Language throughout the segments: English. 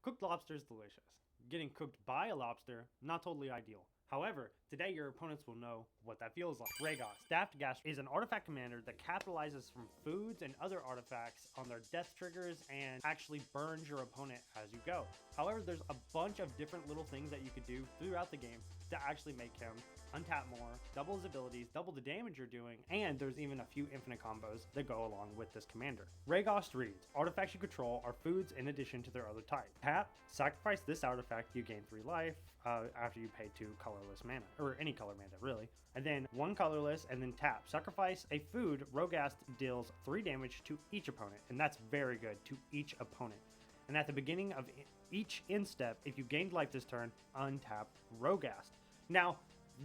Cooked lobster is delicious. Getting cooked by a lobster, not totally ideal. However, today your opponents will know what that feels like. Ragost, Deft Gastronaut is an artifact commander that capitalizes from foods and other artifacts on their death triggers and actually burns your opponent as you go. However, there's a bunch of different little things that you could do throughout the game to actually make him untap more, double his abilities, double the damage you're doing, and there's even a few infinite combos that go along with this commander. Ragost reads, artifacts you control are foods in addition to their other type. Tap, sacrifice this artifact, you gain 3 life after you pay 2 colorless mana, or any color mana really, and then 1 colorless, and then tap, sacrifice a food. Ragost deals 3 damage to each opponent, and that's very good, to each opponent. And at the beginning of each end step, if you gained life this turn, untap Ragost. Now,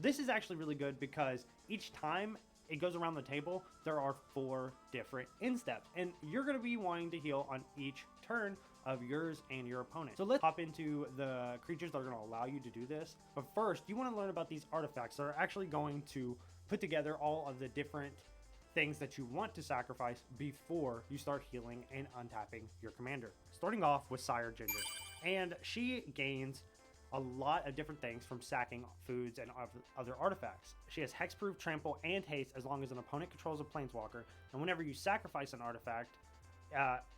this is actually really good because each time it goes around the table, there are 4 different end steps, and you're going to be wanting to heal on each turn of yours and your opponent. So let's hop into the creatures that are going to allow you to do this. But first, you want to learn about these artifacts that are actually going to put together all of the different things that you want to sacrifice before you start healing and untapping your commander. Starting off with Sire Ginger, and she gains a lot of different things from sacking foods and other artifacts. She has hexproof, trample, and haste as long as an opponent controls a planeswalker, and whenever you sacrifice an artifact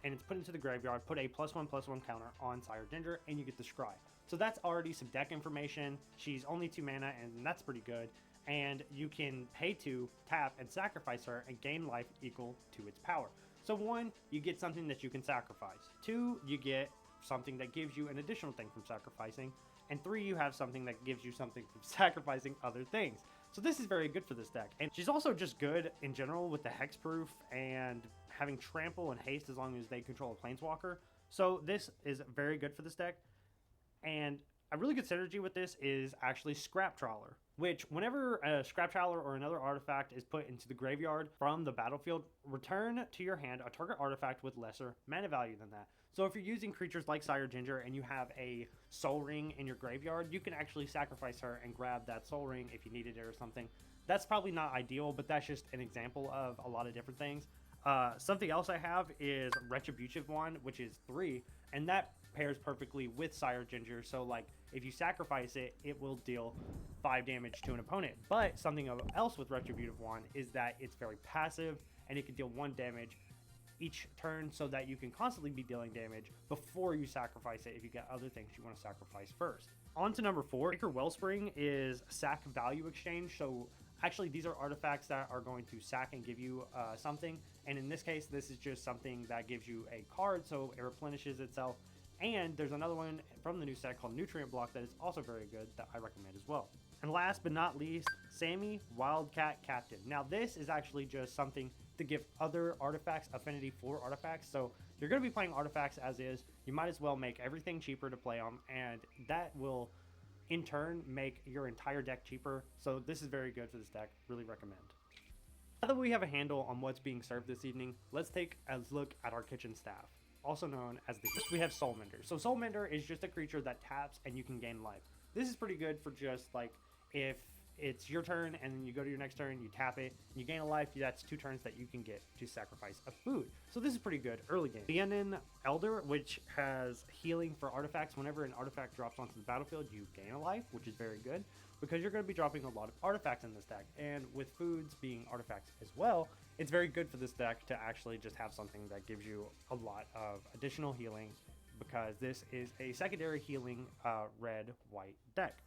and it's put into the graveyard, put a +1/+1 counter on Sire Ginger and you get the scry. So that's already some deck information. She's only 2 mana and that's pretty good, and you can pay to tap and sacrifice her and gain life equal to its power. So 1, you get something that you can sacrifice. 2, you get something that gives you an additional thing from sacrificing, and 3, you have something that gives you something from sacrificing other things. So this is very good for this deck. And she's also just good in general with the hexproof and having trample and haste as long as they control a planeswalker. So this is very good for this deck. And a really good synergy with this is actually Scrap Trawler, which whenever a Scrap Trawler or another artifact is put into the graveyard from the battlefield, return to your hand a target artifact with lesser mana value than that. So if you're using creatures like Sire Ginger and you have a Soul Ring in your graveyard, you can actually sacrifice her and grab that Soul Ring if you needed it or something. That's probably not ideal, but that's just an example of a lot of different things. Something else I have is Retributive Wand, which is 3, and that pairs perfectly with Sire Ginger. So like if you sacrifice it, it will deal 5 damage to an opponent. But something else with Retributive Wand is that it's very passive and it can deal 1 damage each turn, so that you can constantly be dealing damage before you sacrifice it if you get other things you want to sacrifice first. On to number 4, Acre Wellspring is sack value exchange. So actually these are artifacts that are going to sack and give you something, and in this case this is just something that gives you a card, so it replenishes itself. And there's another one from the new set called Nutrient Block that is also very good that I recommend as well. And last but not least, Sammy Wildcat Captain. Now this is actually just something to give other artifacts affinity for artifacts. So you're going to be playing artifacts as is, you might as well make everything cheaper to play on, and that will in turn make your entire deck cheaper. So this is very good for this deck, really recommend. Now that we have a handle on what's being served this evening, let's take a look at our kitchen staff, also known as the we have Soulmender. So Soulmender is just a creature that taps and you can gain life. This is pretty good for just like if it's your turn and then you go to your next turn, you tap it, and you gain a life, that's 2 turns that you can get to sacrifice a food. So this is pretty good early game. Leonin Elder, which has healing for artifacts. Whenever an artifact drops onto the battlefield, you gain a life, which is very good because you're going to be dropping a lot of artifacts in this deck. And with foods being artifacts as well, it's very good for this deck to actually just have something that gives you a lot of additional healing, because this is a secondary healing red-white deck.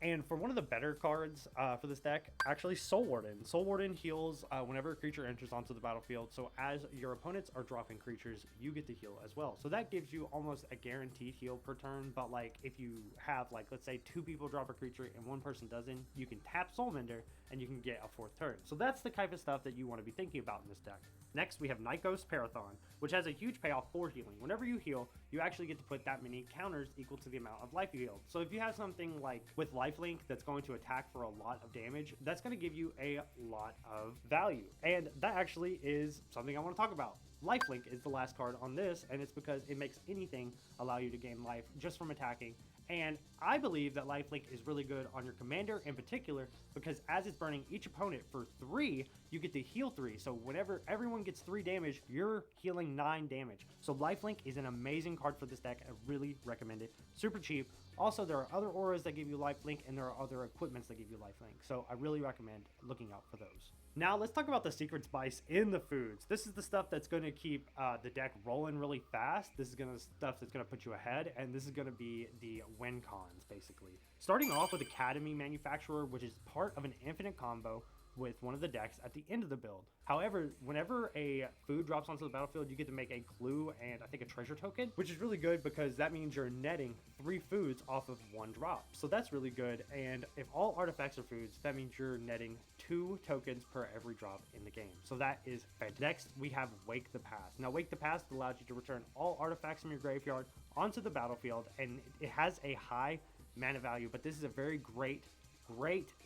And for one of the better cards for this deck, actually Soul Warden. Soul Warden heals whenever a creature enters onto the battlefield. So as your opponents are dropping creatures, you get to heal as well. So that gives you almost a guaranteed heal per turn. But like if you have like, let's say 2 people drop a creature and 1 person doesn't, you can tap Soulmender and you can get a 4th turn. So that's the type of stuff that you want to be thinking about in this deck. Next, we have Nightghost Parathon, which has a huge payoff for healing. Whenever you heal, you actually get to put that many counters equal to the amount of life you healed. So if you have something like with Lifelink that's going to attack for a lot of damage, that's going to give you a lot of value. And that actually is something I want to talk about. Lifelink is the last card on this, and it's because it makes anything allow you to gain life just from attacking, And I believe that lifelink is really good on your commander in particular, because as it's burning each opponent for 3, you get to heal 3. So whenever everyone gets 3 damage, you're healing 9 damage. So lifelink is an amazing card for this deck. I really recommend it. Super cheap. Also, there are other auras that give you lifelink, and there are other equipments that give you lifelink. So I really recommend looking out for those. Now let's talk about the secret spice in the foods. This is the stuff that's going to keep the deck rolling really fast. This is stuff that's going to put you ahead, and this is going to be the win cons, basically. Starting off with Academy Manufacturer, which is part of an infinite combo with one of the decks at the end of the build. However, whenever a food drops onto the battlefield, you get to make a clue and I think a treasure token, which is really good because that means you're netting 3 foods off of 1 drop. So that's really good. And if all artifacts are foods, that means you're netting 2 tokens per every drop in the game. So that is fantastic. Next, we have Wake the Past. Now, Wake the Past allows you to return all artifacts from your graveyard onto the battlefield, and it has a high mana value, but this is a very great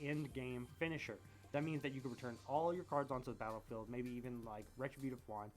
end game finisher. That means that you can return all your cards onto the battlefield, maybe even like Retributive Wand,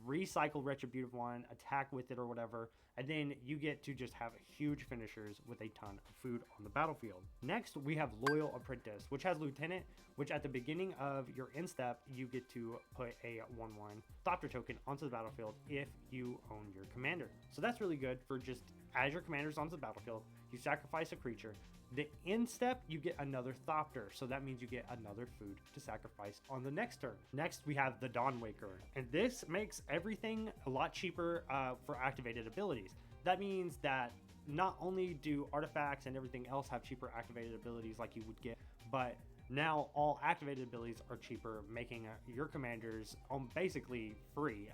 recycle Retributive Wand, attack with it or whatever, and then you get to just have huge finishers with a ton of food on the battlefield. Next, we have Loyal Apprentice, which has Lieutenant, which at the beginning of your end step, you get to put a 1/1 Thopter token onto the battlefield if you own your commander. So that's really good for just as your commander's onto the battlefield, you sacrifice a creature. The end step, you get another Thopter, so that means you get another food to sacrifice on the next turn. Next, we have the Dawn Waker, and this makes everything a lot cheaper for activated abilities. That means that not only do artifacts and everything else have cheaper activated abilities like you would get, but now all activated abilities are cheaper, making your commanders basically free.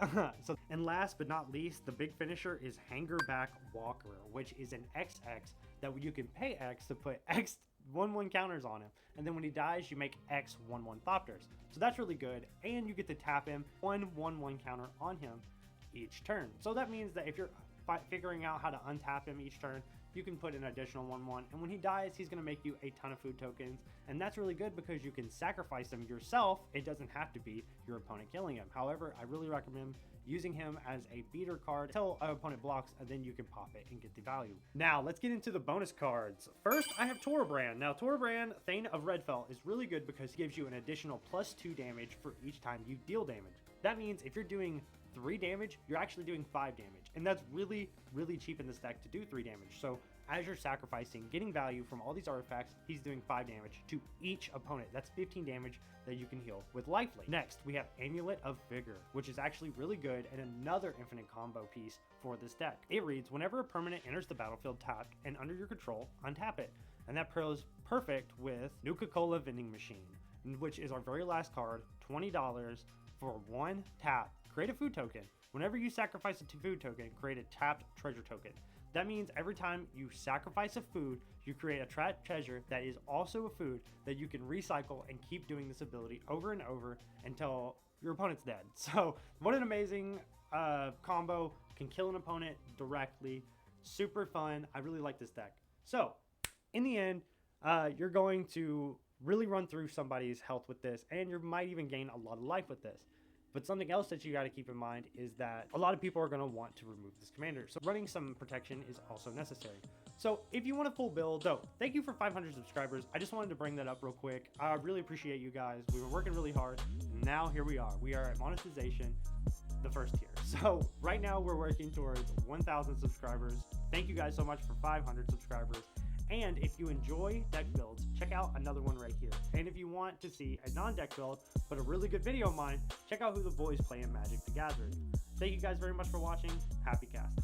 And last but not least, the big finisher is Hangerback Walker, which is an XX that you can pay X to put X 1/1 counters on him, and then when he dies you make X 1/1 Thopters. So that's really good, and you get to tap him 1/1 counter on him each turn. So that means that if you're figuring out how to untap him each turn, you can put an additional 1/1, and when he dies, he's going to make you a ton of food tokens, and that's really good because you can sacrifice him yourself. It doesn't have to be your opponent killing him. However, I really recommend using him as a beater card until an opponent blocks, and then you can pop it and get the value. Now, let's get into the bonus cards. First, I have Torabrand. Now, Torabrand, Thane of Redfell, is really good because he gives you an additional +2 damage for each time you deal damage. That means if you're doing 3 damage, you're actually doing 5 damage, and that's really cheap in this deck to do 3 damage. So as you're sacrificing, getting value from all these artifacts, he's doing 5 damage to each opponent. That's 15 damage that you can heal with lifelink. Next, we have Amulet of Vigor, which is actually really good and another infinite combo piece for this deck. It reads, whenever a permanent enters the battlefield tapped and under your control, untap it. And that pairs perfect with Nuka-Cola Vending Machine, which is our very last card, $20 for 1 tap. Create a food token. Whenever you sacrifice a food token, create a tapped treasure token. That means every time you sacrifice a food, you create a trapped treasure that is also a food that you can recycle and keep doing this ability over and over until your opponent's dead. So what an amazing combo. Can kill an opponent directly. Super fun. I really like this deck. So in the end, you're going to really run through somebody's health with this, and you might even gain a lot of life with this. But something else that you got to keep in mind is that a lot of people are going to want to remove this commander. So running some protection is also necessary. So if you want a full build, though, thank you for 500 subscribers. I just wanted to bring that up real quick. I really appreciate you guys. We were working really hard. Now here we are. We are at monetization, the first tier. So right now we're working towards 1,000 subscribers. Thank you guys so much for 500 subscribers. And if you enjoy deck builds, check out another one right here. And if you want to see a non-deck build, but a really good video of mine, check out Who the Boys Play in Magic the Gathering. Thank you guys very much for watching. Happy casting.